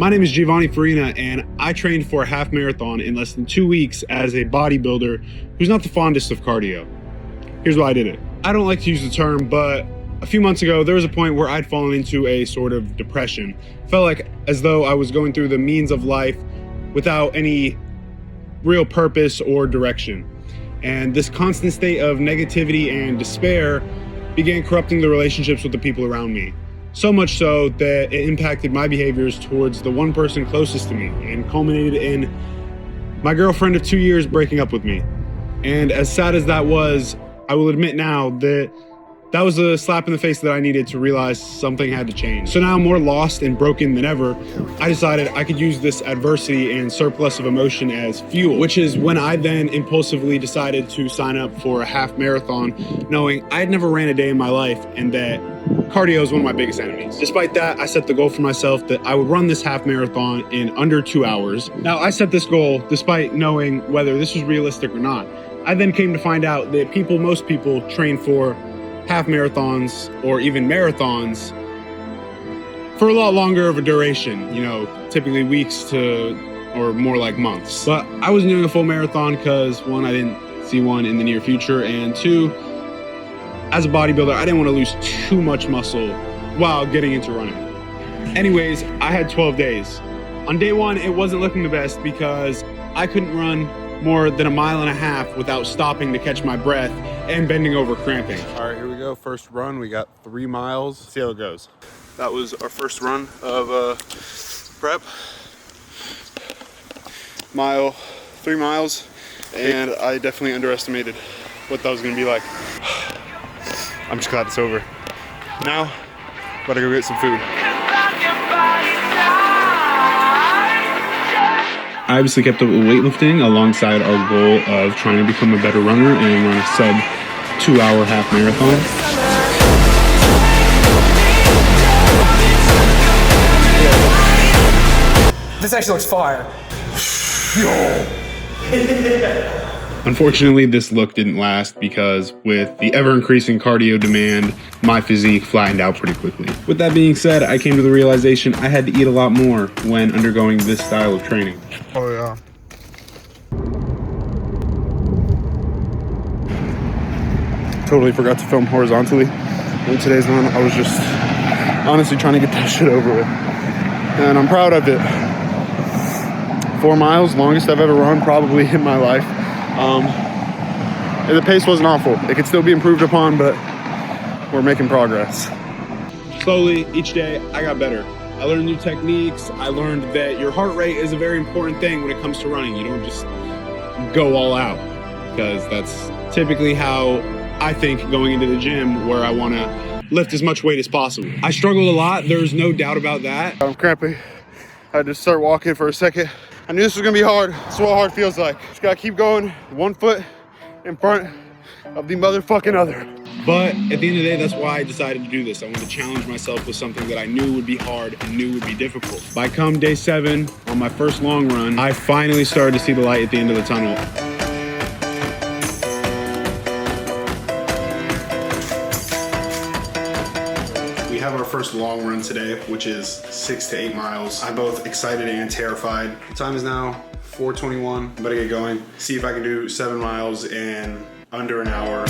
My name is Giovanni Farina, and I trained for a half marathon in less than 2 weeks as a bodybuilder who's not the fondest of cardio. Here's why I did it. I don't like to use the term, but a few months ago, there was a point where I'd fallen into a sort of depression. Felt like as though I was going through the means of life without any real purpose or direction. And this constant state of negativity and despair began corrupting the relationships with the people around me. So much so that it impacted my behaviors towards the one person closest to me and culminated in my girlfriend of 2 years breaking up with me. And as sad as that was, I will admit now that that was a slap in the face that I needed to realize something had to change. So now, more lost and broken than ever, I decided I could use this adversity and surplus of emotion as fuel, which is when I then impulsively decided to sign up for a half marathon, knowing I had never ran a day in my life and that cardio is one of my biggest enemies. Despite that, I set the goal for myself that I would run this half marathon in under 2 hours. Now, I set this goal despite knowing whether this was realistic or not. I then came to find out that most people train for half marathons or even marathons for a lot longer of a duration, typically weeks to or more like months. But I wasn't doing a full marathon because one, I didn't see one in the near future, and two, as a bodybuilder, I didn't want to lose too much muscle while getting into running. Anyways, I had 12 days. On day one, it wasn't looking the best because I couldn't run more than 1.5 miles without stopping to catch my breath and bending over cramping. All right, here we go. First run, we got 3 miles. See how it goes. That was our first run of prep. 3 miles, and I definitely underestimated what that was gonna be like. I'm just glad it's over. Now, gotta go get some food. I obviously kept up with weightlifting alongside our goal of trying to become a better runner and run a sub 2-hour half marathon. This actually looks fire. Unfortunately, this look didn't last because with the ever-increasing cardio demand, my physique flattened out pretty quickly. With that being said, I came to the realization I had to eat a lot more when undergoing this style of training. Oh yeah. Totally forgot to film horizontally in today's run. I was just honestly trying to get that shit over with. And I'm proud of it. 4 miles, longest I've ever run probably in my life. And the pace wasn't awful. It could still be improved upon, but we're making progress. Slowly, each day, I got better. I learned new techniques. I learned that your heart rate is a very important thing when it comes to running. You don't just go all out, because that's typically how I think going into the gym, where I want to lift as much weight as possible. I struggled a lot. There's no doubt about that. I'm cramping. I had to start walking for a second. I knew this was gonna be hard. This is what hard feels like. Just gotta keep going, 1 foot in front of the motherfucking other. But at the end of the day, that's why I decided to do this. I wanted to challenge myself with something that I knew would be hard and knew would be difficult. By come day 7, on my first long run, I finally started to see the light at the end of the tunnel. We have our first long run today, which is 6 to 8 miles. I'm both excited and terrified. The time is now 4:21. I'm about to get going. See if I can do 7 miles in under an hour.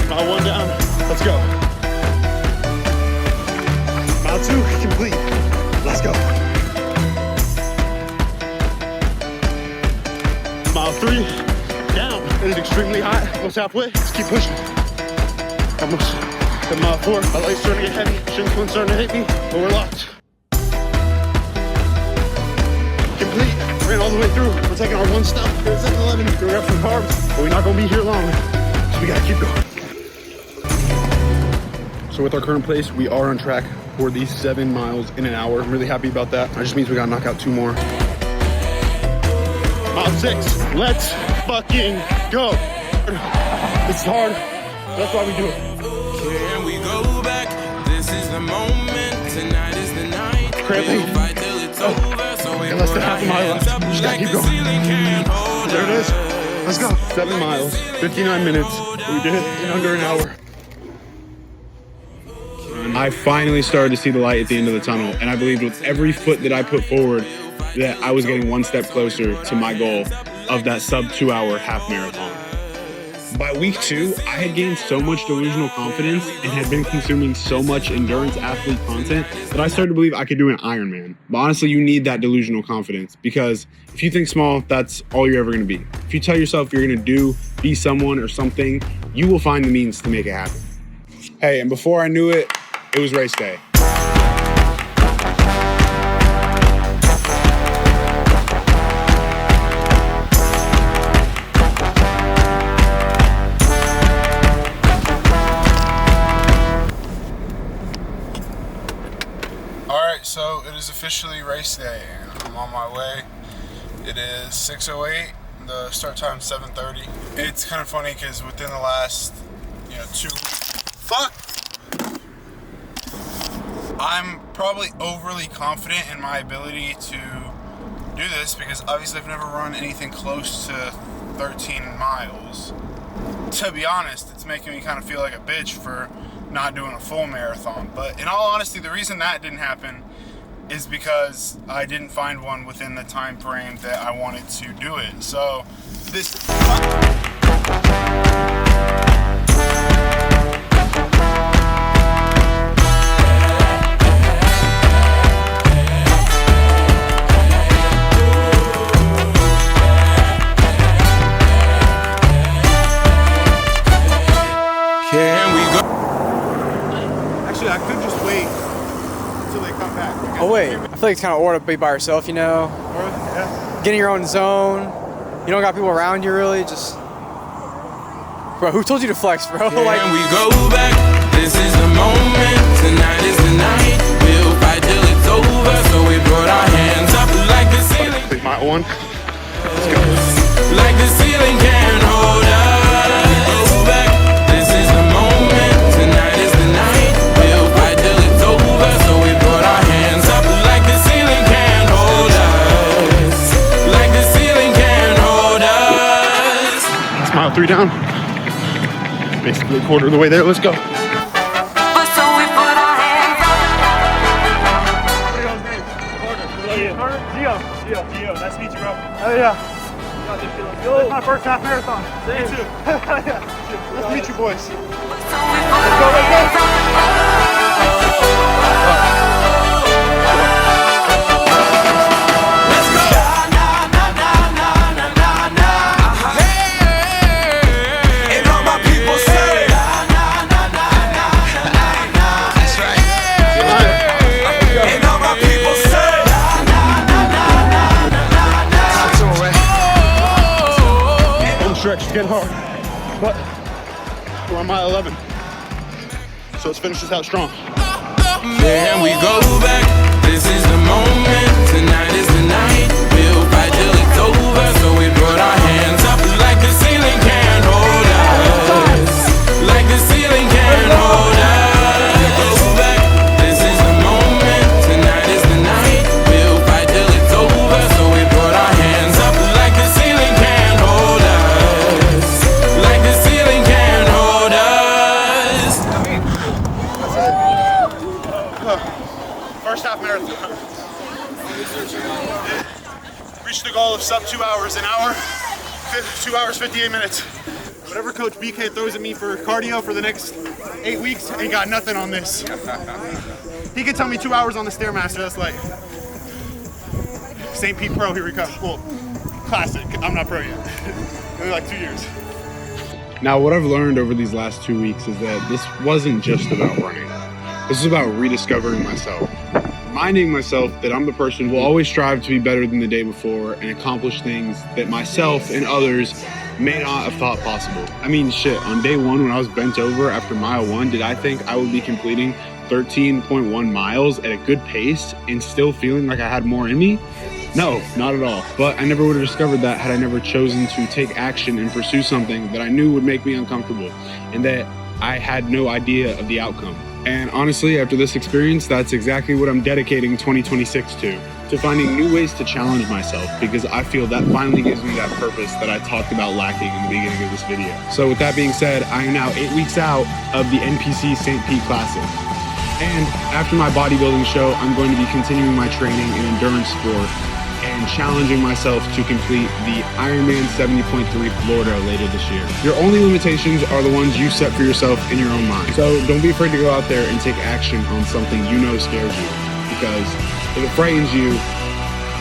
Mile 1 down. Let's go. Mile 2 complete. Let's go. Mile 3, down. It is extremely hot, almost halfway. Let's keep pushing. Almost at mile 4. My leg's starting to get heavy. Shin splints starting to hit me, but we're locked. Complete. Ran all the way through. We're taking our one stop. It's 7-Eleven. We're gonna have some carbs, but we're not gonna be here long, so we gotta keep going. So with our current pace, we are on track for these 7 miles in an hour. I'm really happy about that. That just means we gotta knock out 2 more. Mile 6, let's fucking go. This is hard, that's why we do it. Can we go back? This is the moment, tonight is the night. Cramping. We'll fight till it's over, so In less got half a mile left. Just gotta keep going. There it is. Let's go. 7 miles, 59 minutes. We did it in under an hour. I finally started to see the light at the end of the tunnel, and I believed with every foot that I put forward that I was getting one step closer to my goal of that sub 2 hour half marathon. By week 2, I had gained so much delusional confidence and had been consuming so much endurance athlete content that I started to believe I could do an Ironman. But honestly, you need that delusional confidence, because if you think small, that's all you're ever going to be. If you tell yourself you're going to be someone or something, you will find the means to make it happen. Hey, and before I knew it, it was race day. Alright, so it is officially race day and I'm on my way. It is 6:08, the start time 7:30. It's kind of funny because within the last, I'm probably overly confident in my ability to do this because obviously I've never run anything close to 13 miles. To be honest, it's making me kind of feel like a bitch for not doing a full marathon. But in all honesty, the reason that didn't happen is because I didn't find one within the time frame that I wanted to do it. So this Actually, I could just wait until they come back. Oh wait, I feel like it's kind of odd to be by yourself, Yeah. Get in your own zone. You don't got people around you really, just... Bro, who told you to flex, bro? Can we go back? This is the moment. Tonight is the night. We'll fight till it's over. So we brought our hands up like the ceiling. complete mile 1. Let's go. Like the ceiling can't hold us. Go back. This is the moment. Tonight is the night. We'll fight till it's over. So we brought our hands up like the ceiling can't hold us. Like the ceiling can't hold us. That's mile 3 down. Basically a quarter of the way there. Let's go. So we put our hands up. Gio, nice to meet you, bro. Oh yeah. This is my first half marathon. Me too. Nice to meet you, boys. So we put our hands up. And all my people say, that's right. And all my people say, Home stretch is getting hard, but we're on mile 11. So let's finish this out strong. can we go back? This is the moment. Tonight is the night. We'll fight till it's over. So we brought our hands up like the ceiling can't hold us. Like the ceiling can't hold us. Go back. This is the moment. Tonight is the night. We'll fight till it's over. So we brought our hands up like the ceiling can't hold us. Like the ceiling can't hold us. First half marathon. Reached the goal of sub 2 hours, an hour, 2 hours, 58 minutes. Whatever Coach BK throws at me for cardio for the next 8 weeks, ain't got nothing on this. He could tell me 2 hours on the Stairmaster, that's like St. Pete Pro, here we come. Well, classic, I'm not pro yet. Only like 2 years. Now, what I've learned over these last 2 weeks is that this wasn't just about running. This is about rediscovering myself. Reminding myself that I'm the person who will always strive to be better than the day before and accomplish things that myself and others may not have thought possible. I mean, shit, on day 1 when I was bent over after mile 1, did I think I would be completing 13.1 miles at a good pace and still feeling like I had more in me? No, not at all. But I never would have discovered that had I never chosen to take action and pursue something that I knew would make me uncomfortable and that I had no idea of the outcome. And honestly, after this experience, that's exactly what I'm dedicating 2026 to finding new ways to challenge myself, because I feel that finally gives me that purpose that I talked about lacking in the beginning of this video. So with that being said, I am now 8 weeks out of the NPC St. Pete Classic. And after my bodybuilding show, I'm going to be continuing my training in endurance sport and challenging myself to complete the Ironman 70.3 Florida later this year. Your only limitations are the ones you set for yourself in your own mind. So don't be afraid to go out there and take action on something you know scares you, because if it frightens you,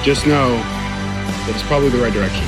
just know that it's probably the right direction.